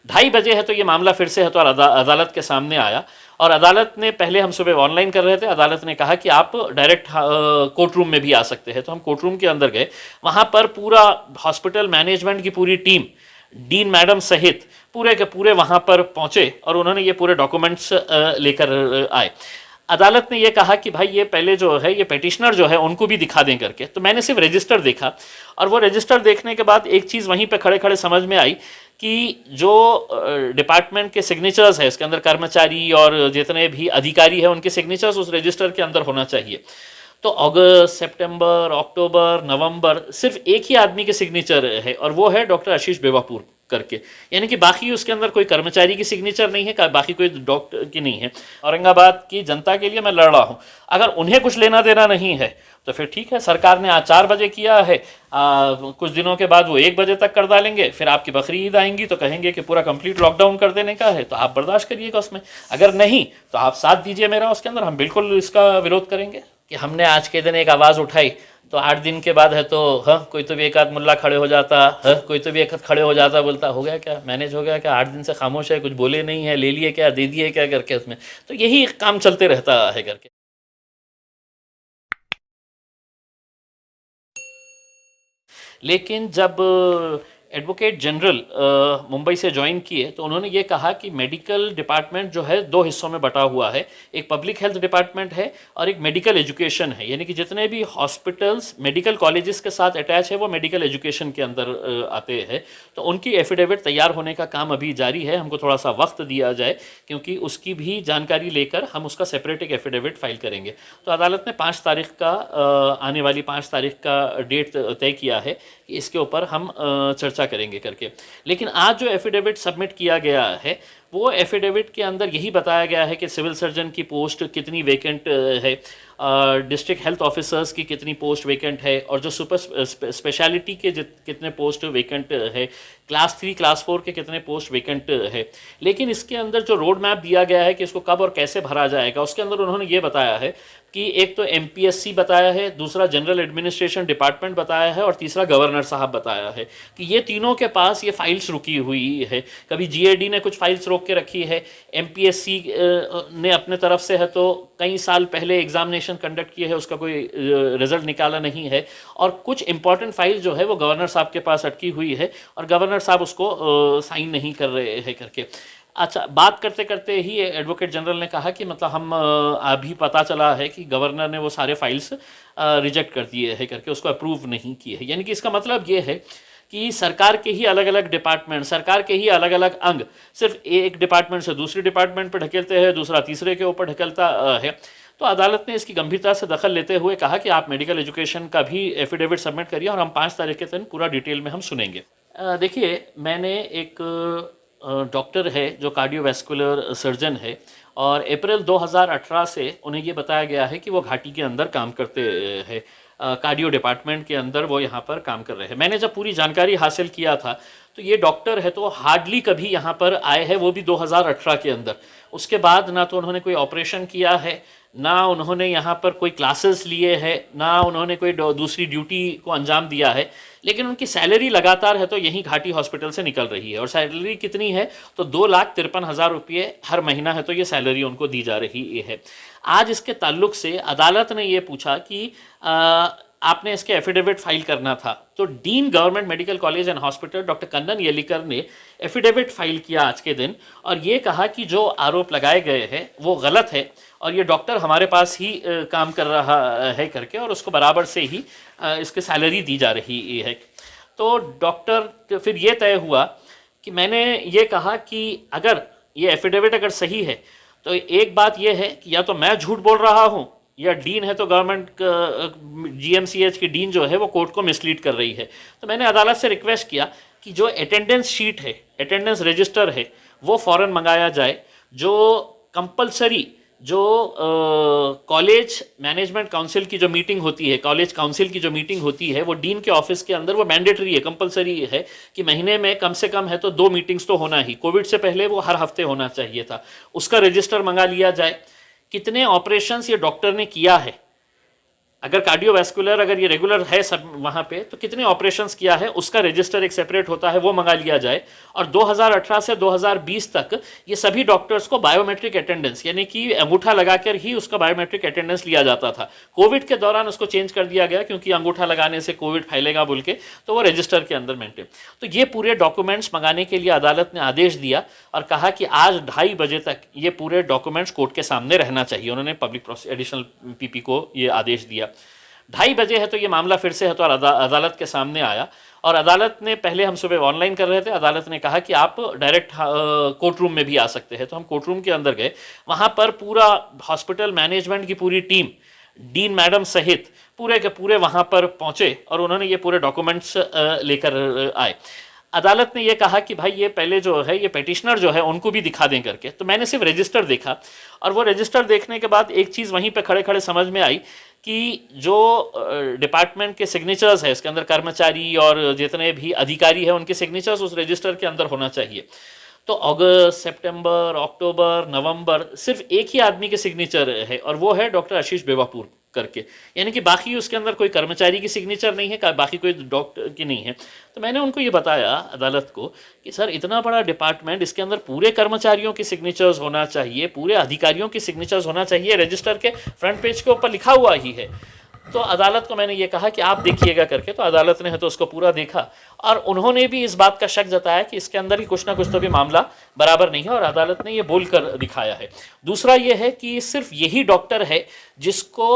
2:30 बजे है तो ये मामला फिर से है तो अदालत के सामने आया, और अदालत ने पहले हम सुबह ऑनलाइन कर रहे थे, अदालत ने कहा कि आप डायरेक्ट कोर्ट रूम में भी आ सकते हैं। तो हम कोर्ट रूम के अंदर गए, वहाँ पर पूरा हॉस्पिटल मैनेजमेंट की पूरी टीम, डीन मैडम सहित पूरे के पूरे वहाँ पर पहुँचे और उन्होंने ये पूरे डॉक्यूमेंट्स लेकर आए। अदालत ने ये कहा कि भाई ये पहले जो है ये पेटिशनर जो है उनको भी दिखा दें करके। तो मैंने सिर्फ रजिस्टर देखा, और वो रजिस्टर देखने के बाद एक चीज़ वहीं पे खड़े खड़े समझ में आई कि जो डिपार्टमेंट के सिग्नेचर्स है इसके अंदर, कर्मचारी और जितने भी अधिकारी हैं उनके सिग्नेचर्स उस रजिस्टर के अंदर होना चाहिए। तो अगस्त, सितंबर, अक्टूबर, नवंबर सिर्फ एक ही आदमी के सिग्नेचर है, और वो है डॉक्टर आशीष बेवापुर करके, यानी कि बाकी उसके अंदर कोई कर्मचारी की सिग्नेचर नहीं है, बाकी कोई डॉक्टर की नहीं है। औरंगाबाद की जनता के लिए मैं लड़ रहा हूँ, अगर उन्हें कुछ लेना देना नहीं है तो फिर ठीक है, सरकार ने आज 4 बजे किया है, कुछ दिनों के बाद वो 1 बजे तक कर डालेंगे, फिर आपकी बकरी ईद आएंगी तो कहेंगे कि पूरा कंप्लीट लॉकडाउन कर देने का है, तो आप बर्दाश्त करिएगा उसमें। अगर नहीं तो आप साथ दीजिए मेरा उसके अंदर, हम बिल्कुल इसका विरोध करेंगे। कि हमने आज के दिन एक आवाज़ उठाई तो 8 दिन के बाद है तो कोई तो भी एक आध मुल्ला खड़े हो जाता, कोई तो भी एक खड़े हो जाता, बोलता हो गया क्या, मैनेज हो गया क्या, 8 दिन से खामोश है, कुछ बोले नहीं है, ले लिए क्या, दे दिए क्या करके उसमें, तो यही काम चलते रहता है करके। लेकिन जब एडवोकेट जनरल मुंबई से ज्वाइन किए तो उन्होंने ये कहा कि मेडिकल डिपार्टमेंट जो है 2 हिस्सों में बटा हुआ है, एक पब्लिक हेल्थ डिपार्टमेंट है और एक मेडिकल एजुकेशन है, यानी कि जितने भी हॉस्पिटल्स मेडिकल कॉलेजेस के साथ अटैच है वो मेडिकल एजुकेशन के अंदर आते हैं। तो उनकी एफिडेविट तैयार होने का काम अभी जारी है, हमको थोड़ा सा वक्त दिया जाए क्योंकि उसकी भी जानकारी लेकर हम उसका सेपरेट एक एफिडेविट फाइल करेंगे। तो अदालत ने 5 तारीख का आने वाली 5 तारीख का डेट तय किया है कि इसके ऊपर हम चर्चा करेंगे करके। लेकिन आज जो एफिडेविट सबमिट किया गया है वो एफिडेविट के अंदर यही बताया गया है कि सिविल सर्जन की पोस्ट कितनी वेकेंट है, डिस्ट्रिक्ट हेल्थ ऑफिसर्स की कितनी पोस्ट वेकेंट है, और जो सुपर स्पेशलिटी के कितने पोस्ट वेकेंट है, क्लास 3 क्लास 4 के कितने पोस्ट वेकेंट है। लेकिन इसके अंदर जो रोड मैप दिया गया है कि इसको कब और कैसे भरा जाएगा, उसके अंदर उन्होंने ये बताया है कि एक तो एमपीएससी बताया है, दूसरा जनरल एडमिनिस्ट्रेशन डिपार्टमेंट बताया है, और तीसरा गवर्नर साहब बताया है कि ये तीनों के पास ये फाइल्स रुकी हुई है। कभी जीएडी ने कुछ फाइल्स रोक के रखी है, एमपीएससी ने अपने तरफ से है तो कई साल पहले एग्जामिनेशन कंडक्ट किए है, उसका कोई रिजल्ट निकाला नहीं है, और कुछ इंपॉर्टेंट फाइल जो है वो गवर्नर साहब के पास अटकी हुई है और गवर्नर साहब उसको साइन नहीं कर रहे हैं करके। अच्छा, बात करते करते ही एडवोकेट जनरल ने कहा कि मतलब हम अभी पता चला है कि गवर्नर ने वो सारे फाइल्स रिजेक्ट कर दिए हैं करके, उसको अप्रूव नहीं किए हैं। यानी कि इसका मतलब ये है कि सरकार के ही अलग अलग डिपार्टमेंट, सरकार के ही अलग अलग अंग सिर्फ एक डिपार्टमेंट से दूसरे डिपार्टमेंट पर ढकेलते हैं, दूसरा तीसरे के ऊपर ढकेलता है। तो अदालत ने इसकी गंभीरता से दखल लेते हुए कहा कि आप मेडिकल एजुकेशन का भी एफिडेविट सबमिट करिए और हम 5 तारीख के दिन पूरा डिटेल में हम सुनेंगे। देखिए, मैंने एक डॉक्टर है जो कार्डियोवैस्कुलर सर्जन है, और अप्रैल 2018 से उन्हें ये बताया गया है कि वो घाटी के अंदर काम करते हैं, कार्डियो डिपार्टमेंट के अंदर वो यहाँ पर काम कर रहे हैं। मैंने जब पूरी जानकारी हासिल किया था तो ये डॉक्टर है तो हार्डली कभी यहाँ पर आए हैं, वो भी 2018 के अंदर। उसके बाद ना तो उन्होंने कोई ऑपरेशन किया है, ना उन्होंने यहाँ पर कोई क्लासेस लिए हैं, ना उन्होंने कोई दूसरी ड्यूटी को अंजाम दिया है। लेकिन उनकी सैलरी लगातार है तो यहीं घाटी हॉस्पिटल से निकल रही है, और सैलरी कितनी है तो 2,53,000 रुपये हर महीना है तो ये सैलरी उनको दी जा रही है। आज इसके ताल्लुक से अदालत ने ये पूछा कि आपने इसके एफिडेविट फाइल करना था, तो dean government medical college and hospital doctor Kannan Yelikar ने एफिडेविट फाइल किया आज के दिन, और ये कहा कि जो आरोप लगाए गए हैं वो गलत है और ये डॉक्टर हमारे पास ही काम कर रहा है करके, और उसको बराबर से ही इसकी सैलरी दी जा रही है। तो डॉक्टर फिर ये तय हुआ कि मैंने ये कहा कि अगर ये एफिडेविट अगर सही है तो एक बात ये है कि या तो मैं झूठ बोल रहा हूँ, या डीन है तो गवर्नमेंट जीएमसीएच की डीन जो है वो कोर्ट को मिसलीड कर रही है। तो मैंने अदालत से रिक्वेस्ट किया कि जो अटेंडेंस शीट है, अटेंडेंस रजिस्टर है, वो फ़ौरन मंगाया जाए। जो कंपलसरी जो कॉलेज मैनेजमेंट काउंसिल की जो मीटिंग होती है, कॉलेज काउंसिल की जो मीटिंग होती है, वो डीन के ऑफिस के अंदर वो मैंडेटरी है, कंपलसरी है कि महीने में कम से कम है तो 2 मीटिंग्स तो होना ही। कोविड से पहले वो हर हफ्ते होना चाहिए था, उसका रजिस्टर मंगा लिया जाए। कितने ऑपरेशंस ये डॉक्टर ने किया है, अगर कार्डियोवैस्कुलर अगर ये रेगुलर है सब वहाँ पे, तो कितने ऑपरेशंस किया है उसका रजिस्टर एक सेपरेट होता है, वो मंगा लिया जाए। और 2018 से 2020 तक ये सभी डॉक्टर्स को बायोमेट्रिक अटेंडेंस, यानी कि अंगूठा लगाकर ही उसका बायोमेट्रिक अटेंडेंस लिया जाता था। कोविड के दौरान उसको चेंज कर दिया गया क्योंकि अंगूठा लगाने से कोविड फैलेगा बोल के, तो वो रजिस्टर के अंदर मेंटेन। तो ये पूरे डॉक्यूमेंट्स मंगाने के लिए अदालत ने आदेश दिया और कहा कि आज 2:30 बजे तक ये पूरे डॉक्यूमेंट्स कोर्ट के सामने रहना चाहिए। उन्होंने पब्लिक एडिशनल पीपी को ये आदेश दिया। 2:30 बजे है तो ये मामला फिर से है तो अदालत के सामने आया और अदालत ने, पहले हम सुबह ऑनलाइन कर रहे थे, अदालत ने कहा कि आप डायरेक्ट कोर्ट रूम में भी आ सकते हैं। तो हम कोर्ट रूम के अंदर गए। वहाँ पर पूरा हॉस्पिटल मैनेजमेंट की पूरी टीम, डीन मैडम सहित पूरे के पूरे वहाँ पर पहुँचे और उन्होंने ये पूरे डॉक्यूमेंट्स लेकर आए। अदालत ने ये कहा कि भाई ये पहले जो है ये पेटिशनर जो है उनको भी दिखा दें करके। तो मैंने सिर्फ रजिस्टर देखा और वो रजिस्टर देखने के बाद एक चीज़ वहीं पे खड़े खड़े समझ में आई कि जो डिपार्टमेंट के सिग्नेचर्स है इसके अंदर, कर्मचारी और जितने भी अधिकारी हैं उनके सिग्नेचर्स उस रजिस्टर के अंदर होना चाहिए। तो अगस्त, सितंबर, अक्टूबर, नवंबर सिर्फ एक ही आदमी के सिग्नेचर है और वो है डॉक्टर आशीष बेवापुर करके, यानी कि बाकी उसके अंदर कोई कर्मचारी की सिग्नेचर नहीं है, बाकी कोई डॉक्टर की नहीं है। तो मैंने उनको ये बताया अदालत को कि सर इतना बड़ा डिपार्टमेंट, इसके अंदर पूरे कर्मचारियों की सिग्नेचर्स होना चाहिए, पूरे अधिकारियों की सिग्नेचर्स होना चाहिए, रजिस्टर के फ्रंट पेज के ऊपर लिखा हुआ ही है। तो अदालत को मैंने ये कहा कि आप देखिएगा करके। तो अदालत ने है तो उसको पूरा देखा और उन्होंने भी इस बात का शक जताया कि इसके अंदर ही कुछ ना कुछ तो भी मामला बराबर नहीं है और अदालत ने ये बोलकर दिखाया है। दूसरा ये है कि सिर्फ यही डॉक्टर है जिसको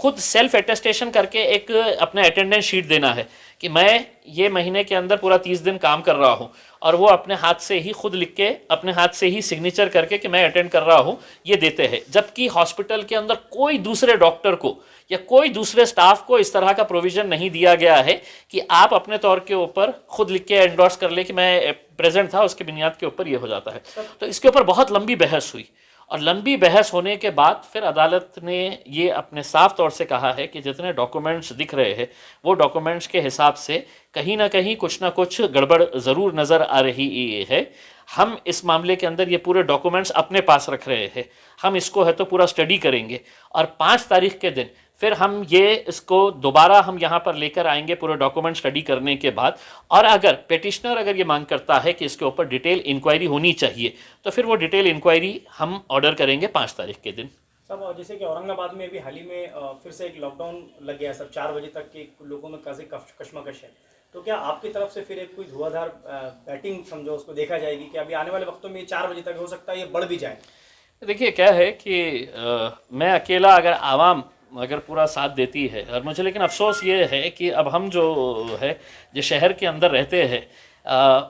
खुद सेल्फ अटेस्टेशन करके एक अपना अटेंडेंस शीट देना है कि मैं ये महीने के अंदर पूरा 30 दिन काम कर रहा हूँ, और वो अपने हाथ से ही खुद लिख के अपने हाथ से ही सिग्नेचर करके कि मैं अटेंड कर रहा हूँ ये देते हैं। जबकि हॉस्पिटल के अंदर कोई दूसरे डॉक्टर को या कोई दूसरे स्टाफ को इस तरह का प्रोविज़न नहीं दिया गया है कि आप अपने तौर के ऊपर खुद लिख के एंडोर्स कर ले कि मैं प्रेजेंट था, उसकी बुनियाद के ऊपर ये हो जाता है। तो इसके ऊपर बहुत लंबी बहस हुई और लंबी बहस होने के बाद फिर अदालत ने ये अपने साफ तौर से कहा है कि जितने डॉक्यूमेंट्स दिख रहे हैं वो डॉक्यूमेंट्स के हिसाब से कहीं ना कहीं कुछ ना कुछ गड़बड़ ज़रूर नज़र आ रही है। हम इस मामले के अंदर ये पूरे डॉक्यूमेंट्स अपने पास रख रहे हैं, हम इसको है तो पूरा स्टडी करेंगे और 5 तारीख के दिन फिर हम ये इसको दोबारा हम यहाँ पर लेकर आएंगे पूरे डॉक्यूमेंट स्टडी करने के बाद। और अगर पेटिशनर अगर ये मांग करता है कि इसके ऊपर डिटेल इंक्वायरी होनी चाहिए तो फिर वो डिटेल इंक्वायरी हम ऑर्डर करेंगे 5 तारीख के दिन। सब जैसे कि औरंगाबाद में भी हाल ही में फिर से एक लॉकडाउन लग गया है, सब 4 बजे तक के लोगों में काफ़ी कश्मकश है। तो क्या आपकी तरफ से फिर एक कोई धुआंधार बैटिंग समझो उसको देखा जाएगी कि अभी आने वाले वक्तों में 4 बजे तक हो सकता है ये बढ़ भी जाए? देखिए क्या है कि मैं अकेला अगर आवाम अगर पूरा साथ देती है और मुझे, लेकिन अफसोस ये है कि अब हम जो है जो शहर के अंदर रहते हैं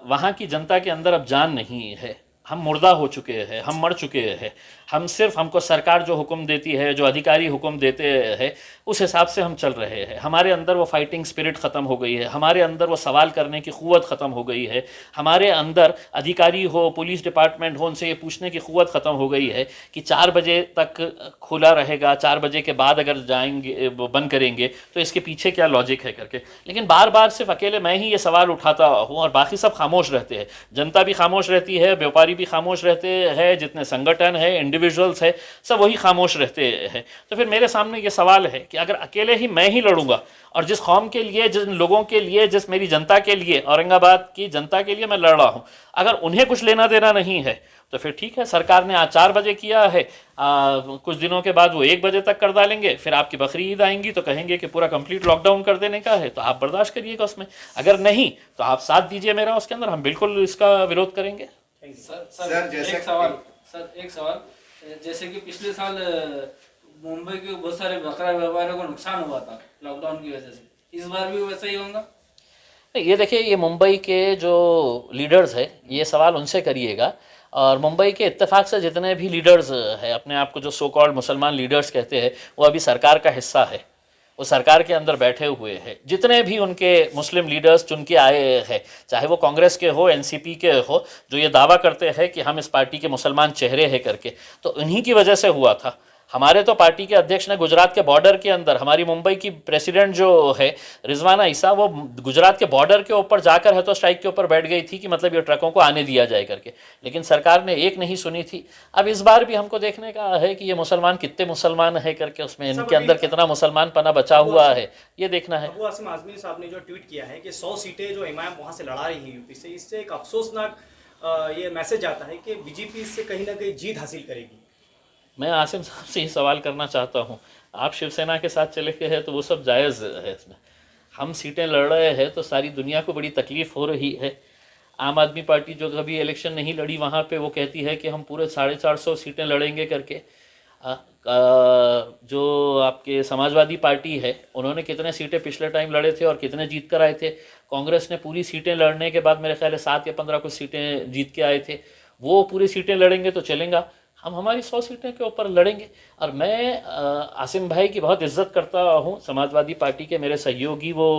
वहाँ की जनता के अंदर अब जान नहीं है। हम मुर्दा हो चुके हैं, हम मर चुके हैं। हम सिर्फ, हमको सरकार जो हुक्म देती है, जो अधिकारी हुक्म देते हैं, उस हिसाब से हम चल रहे हैं। हमारे अंदर वो फाइटिंग स्पिरिट ख़त्म हो गई है, हमारे अंदर वो सवाल करने की क़ुव्वत ख़त्म हो गई है, हमारे अंदर अधिकारी हो, पुलिस डिपार्टमेंट हो, उनसे ये पूछने की क़ुव्वत ख़त्म हो गई है कि 4 बजे तक खुला रहेगा, 4 बजे के बाद अगर जाएंगे बंद करेंगे तो इसके पीछे क्या लॉजिक है करके। लेकिन बार बार सिर्फ अकेले मैं ही ये सवाल उठाता हूँ और बाकी सब खामोश रहते हैं। जनता भी खामोश रहती है, व्यापारी भी खामोश रहते हैं, जितने संगठन है, इंडिविजुअल्स है, सब वही खामोश रहते हैं। तो फिर मेरे सामने ये सवाल है कि अगर अकेले ही मैं ही लड़ूंगा और जिस कौम के लिए, जिन लोगों के लिए, जिस मेरी जनता के लिए, औरंगाबाद की जनता के लिए मैं लड़ रहा हूँ, अगर उन्हें कुछ लेना देना नहीं है तो फिर ठीक है, सरकार ने आज 4 बजे किया है, कुछ दिनों के बाद वो 1 बजे तक कर डालेंगे, फिर आपकी बकरी ईद आएंगी तो कहेंगे कि पूरा कंप्लीट लॉकडाउन कर देने का है, तो आप बर्दाश्त करिएगा उसमें। अगर नहीं तो आप साथ दीजिए मेरा उसके अंदर, हम बिल्कुल इसका विरोध करेंगे। सर एक सवाल, जैसे कि पिछले साल मुंबई के बहुत सारे बकरा व्यापारियों को नुकसान हुआ था लॉकडाउन की वजह से, इस बार भी वैसा ही होगा? ये देखिए, ये मुंबई के जो लीडर्स है ये सवाल उनसे करिएगा, और मुंबई के इत्तेफाक से जितने भी लीडर्स हैं, अपने आप को जो सो कॉल्ड मुसलमान लीडर्स कहते हैं, वो अभी सरकार का हिस्सा है, वो सरकार के अंदर बैठे हुए हैं। जितने भी उनके मुस्लिम लीडर्स चुन के आए हैं, चाहे वो कांग्रेस के हो, एनसीपी के हो, जो ये दावा करते हैं कि हम इस पार्टी के मुसलमान चेहरे हैं करके, तो इन्हीं की वजह से हुआ था। हमारे तो पार्टी के अध्यक्ष ने गुजरात के बॉर्डर के अंदर, हमारी मुंबई की प्रेसिडेंट जो है रिजवाना ईसा, वो गुजरात के बॉर्डर के ऊपर जाकर है तो स्ट्राइक के ऊपर बैठ गई थी कि मतलब ये ट्रकों को आने दिया जाए करके, लेकिन सरकार ने एक नहीं सुनी थी। अब इस बार भी हमको देखने का है कि ये मुसलमान कितने मुसलमान है करके, उसमें इनके अंदर कितना मुसलमान पना बचा हुआ है, ये देखना है। अबू आसिम आजमी साहब ने जो ट्वीट किया है कि 100 सीटें जो इमाम वहाँ से लड़ा रही है यूपी से, इससे एक अफसोसनाक ये मैसेज आता है कि बीजेपी इससे कहीं ना कहीं जीत हासिल करेगी। मैं आसिम साहब से ही सवाल करना चाहता हूँ, आप शिवसेना के साथ चले गए हैं तो वो सब जायज़ है, इसमें हम सीटें लड़ रहे हैं तो सारी दुनिया को बड़ी तकलीफ़ हो रही है। आम आदमी पार्टी जो कभी इलेक्शन नहीं लड़ी वहाँ पे वो कहती है कि हम पूरे 450 सीटें लड़ेंगे करके। जो आपके समाजवादी पार्टी है उन्होंने कितने सीटें पिछले टाइम लड़े थे और कितने जीत कर आए थे। कांग्रेस ने पूरी सीटें लड़ने के बाद मेरे ख्याल है 7 या 15 कुछ सीटें जीत के आए थे। वो पूरी सीटें लड़ेंगे तो चलेगा, हम हमारी 100 सीटें के ऊपर लड़ेंगे। और मैं आसिम भाई की बहुत इज्जत करता हूँ, समाजवादी पार्टी के मेरे सहयोगी वो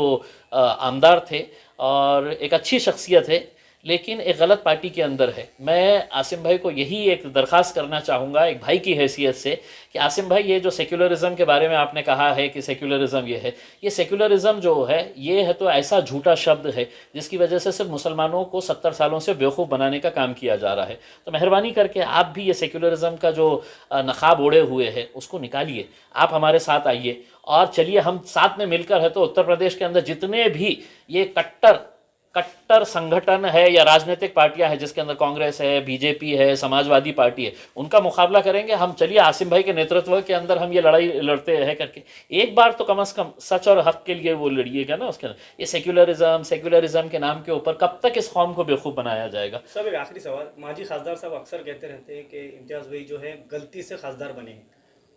आमदार थे और एक अच्छी शख्सियत है, लेकिन एक गलत पार्टी के अंदर है। मैं आसिम भाई को यही एक दरख्वास्त करना चाहूँगा एक भाई की हैसियत से कि आसिम भाई, ये जो सेक्युलरिज्म के बारे में आपने कहा है कि सेक्युलरिज्म ये है, ये सेक्युलरिज्म जो है ये है तो ऐसा झूठा शब्द है जिसकी वजह से सिर्फ मुसलमानों को 70 सालों से बेवकूफ़ बनाने का काम किया जा रहा है। तो मेहरबानी करके आप भी ये सेक्युलरिज्म का जो नकाब ओढ़े हुए है उसको निकालिए, आप हमारे साथ आइए और चलिए हम साथ में मिलकर है तो उत्तर प्रदेश के अंदर जितने भी ये कट्टर संगठन है या राजनीतिक पार्टियां हैं जिसके अंदर कांग्रेस है, बीजेपी है, समाजवादी पार्टी है, उनका मुकाबला करेंगे हम। चलिए आसिम भाई के नेतृत्व के अंदर हम ये लड़ाई लड़ते हैं करके एक बार तो कम से कम सच और हक के लिए वो लड़िएगा ना। उसके अंदर ये सेक्युलरिज्म के नाम के ऊपर कब तक इस कौम को बेवकूफ़ बनाया जाएगा। सब एक आखिरी सवाल, माजी खासदार साहब अक्सर कहते रहते हैं कि इम्तियाज़ भाई जो है गलती से खासदार बने हैं,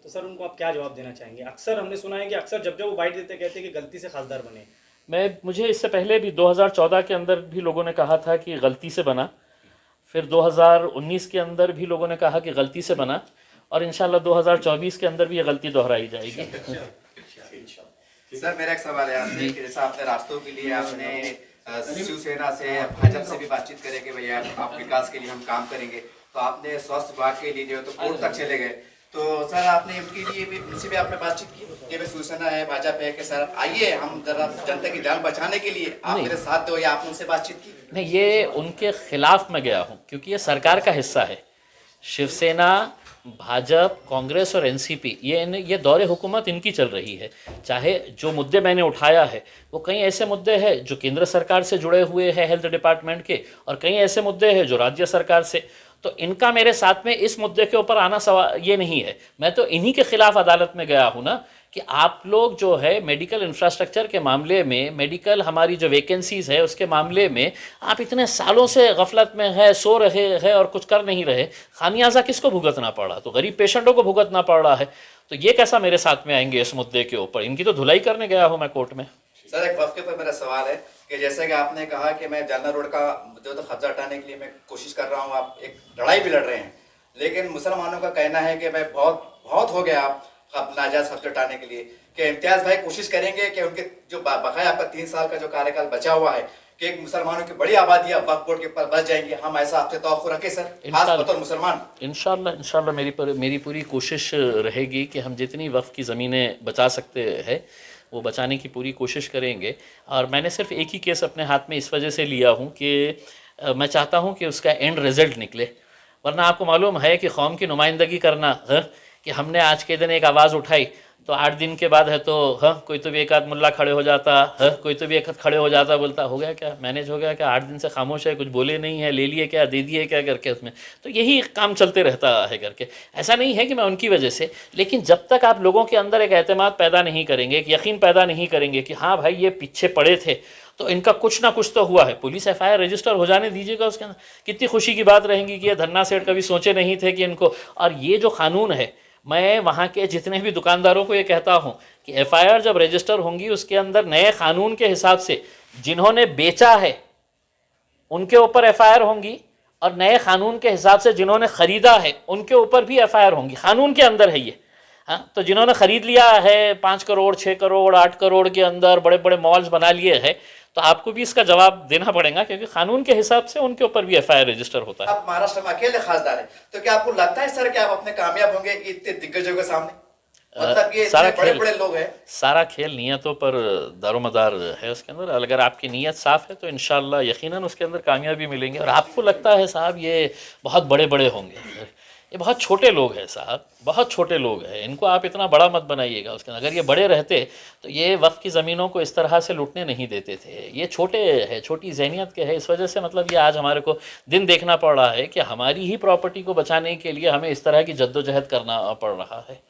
तो सर उनको आप क्या जवाब देना चाहेंगे? अक्सर हमने सुना है कि अक्सर जब वो बाइट देते कहते हैं कि गलती से खासदार बने। मुझे इससे पहले भी 2014 के अंदर भी लोगों ने कहा था कि गलती से बना, फिर 2019 के अंदर भी लोगों ने कहा कि गलती से बना, और इंशाल्लाह 2024 के अंदर भी ये गलती दोहराई जाएगी। सर मेरा एक सवाल है आपसे कि जैसा आपने रास्तों के लिए आपने शिवसेना से, भाजपा से भी बातचीत करे कि भैया आप विकास के लिए हम काम करेंगे, तो आपने स्वास्थ्य विभाग के लिए जो तो कोर्ट तक चले गए, तो सर आपने उनके लिए भी, उनसे भी आपने बातचीत की कि भाई शिवसेना है, भाजपा है कि सर आइए हम जरा जनता की जान बचाने के लिए आप मेरे साथ दो, या आपने उनसे बातचीत की? नहीं, ये उनके खिलाफ मैं गया हूँ क्योंकि ये सरकार का हिस्सा है। शिवसेना, भाजपा, कांग्रेस और एनसीपी ये दौरे हुकूमत इनकी चल रही है। चाहे जो मुद्दे मैंने उठाया है वो कई ऐसे मुद्दे हैं जो केंद्र सरकार से जुड़े हुए हैं हेल्थ डिपार्टमेंट के, और कई ऐसे मुद्दे हैं जो राज्य सरकार से। तो इनका मेरे साथ में इस मुद्दे के ऊपर आना सवाल ये नहीं है। मैं तो इन्हीं के खिलाफ अदालत में गया हूँ ना कि आप लोग जो है मेडिकल इंफ्रास्ट्रक्चर के मामले में, मेडिकल हमारी जो वैकेंसीज़ है उसके मामले में आप इतने सालों से गफलत में है, सो रहे हैं और कुछ कर नहीं रहे। खामियाजा किसको भुगतना पड़ रहा? तो गरीब पेशेंटों को भुगतना पड़ रहा है। तो ये कैसा मेरे साथ में आएंगे इस मुद्दे के ऊपर? इनकी तो धुलाई करने गया हूँ मैं कोर्ट में। सर एक वक्त के ऊपर मेरा सवाल है कि जैसे कि आपने कहा कि मैं जालना रोड का जो तो कब्जा हटाने के लिए मैं कोशिश कर रहा हूँ, आप एक लड़ाई भी लड़ रहे हैं, लेकिन मुसलमानों का कहना है कि भाई बहुत हो गया आप नाजायज कब्जा हटाने के लिए, कि इम्तियाज़ भाई कोशिश करेंगे कि उनके जो बकाया आपका 3 साल का जो कार्यकाल बचा हुआ है कि एक मुसलमानों की बड़ी आबादी अब वक्फ बोर्ड के ऊपर बच जाएंगे, हम ऐसा आपसे तवक्कुर रखें सर, खास बतौर मुसलमान? इंशाल्लाह मेरी पूरी कोशिश रहेगी कि हम जितनी वक्फ की ज़मीनें बचा सकते हैं वो बचाने की पूरी कोशिश करेंगे। और मैंने सिर्फ एक ही केस अपने हाथ में इस वजह से लिया हूँ कि मैं चाहता हूँ कि उसका एंड रिज़ल्ट निकले, वरना आपको मालूम है कि कौम की नुमाइंदगी करना है कि हमने आज के दिन एक आवाज़ उठाई तो 8 दिन के बाद है तो कोई तो भी एक आध मुल्ला खड़े हो जाता है, कोई तो भी एक खड़े हो जाता, बोलता हो गया क्या, मैनेज हो गया क्या, 8 दिन से खामोश है, कुछ बोले नहीं है, ले लिए क्या, दे दिए क्या करके उसमें। तो यही काम चलते रहता है करके। ऐसा नहीं है कि मैं उनकी वजह से, लेकिन जब तक आप लोगों के अंदर एक एतमाद पैदा नहीं करेंगे, एक यकीन पैदा नहीं करेंगे कि हाँ भाई ये पीछे पड़े थे तो इनका कुछ ना कुछ तो हुआ है, पुलिस FIR रजिस्टर हो जाने दीजिएगा उसके अंदर। कितनी खुशी की बात रहेगी कि ये धन्ना सेठ कभी सोचे नहीं थे कि इनको। और ये जो कानून है, मैं वहाँ के जितने भी दुकानदारों को ये कहता हूँ कि FIR जब रजिस्टर होंगी उसके अंदर नए कानून के हिसाब से जिन्होंने बेचा है उनके ऊपर FIR होंगी, और नए कानून के हिसाब से जिन्होंने ख़रीदा है उनके ऊपर भी FIR होंगी। कानून के अंदर है ये। हाँ, तो जिन्होंने ख़रीद लिया है 5 करोड़ 6 करोड़ 8 करोड़ के अंदर बड़े बड़े मॉल्स बना लिए हैं, तो आपको भी इसका जवाब देना पड़ेगा, क्योंकि कानून के हिसाब से उनके ऊपर भी एफआईआर रजिस्टर होता है। आप महाराष्ट्र में अकेले खासदार हैं, तो क्या आपको लगता है सर कि आप अपने कामयाब होंगे इतने दिग्गजों के सामने? मतलब ये सारा इतने बड़े खेल बड़े लोग हैं। सारा खेल नियतों पर दारोमदार है उसके अंदर। अगर आपकी नीयत साफ़ है तो इंशाल्लाह यकीनन उसके अंदर कामयाबी मिलेंगे। और आपको लगता है साहब ये बहुत बड़े बड़े होंगे, ये बहुत छोटे लोग हैं साहब, बहुत छोटे लोग हैं, इनको आप इतना बड़ा मत बनाइएगा उसके अंदर। अगर ये बड़े रहते तो ये वक्फ की ज़मीनों को इस तरह से लूटने नहीं देते थे। ये छोटे है, छोटी जहनीत के है, इस वजह से मतलब ये आज हमारे को दिन देखना पड़ रहा है कि हमारी ही प्रॉपर्टी को बचाने के लिए हमें इस तरह की जद्दोजहद करना पड़ रहा है।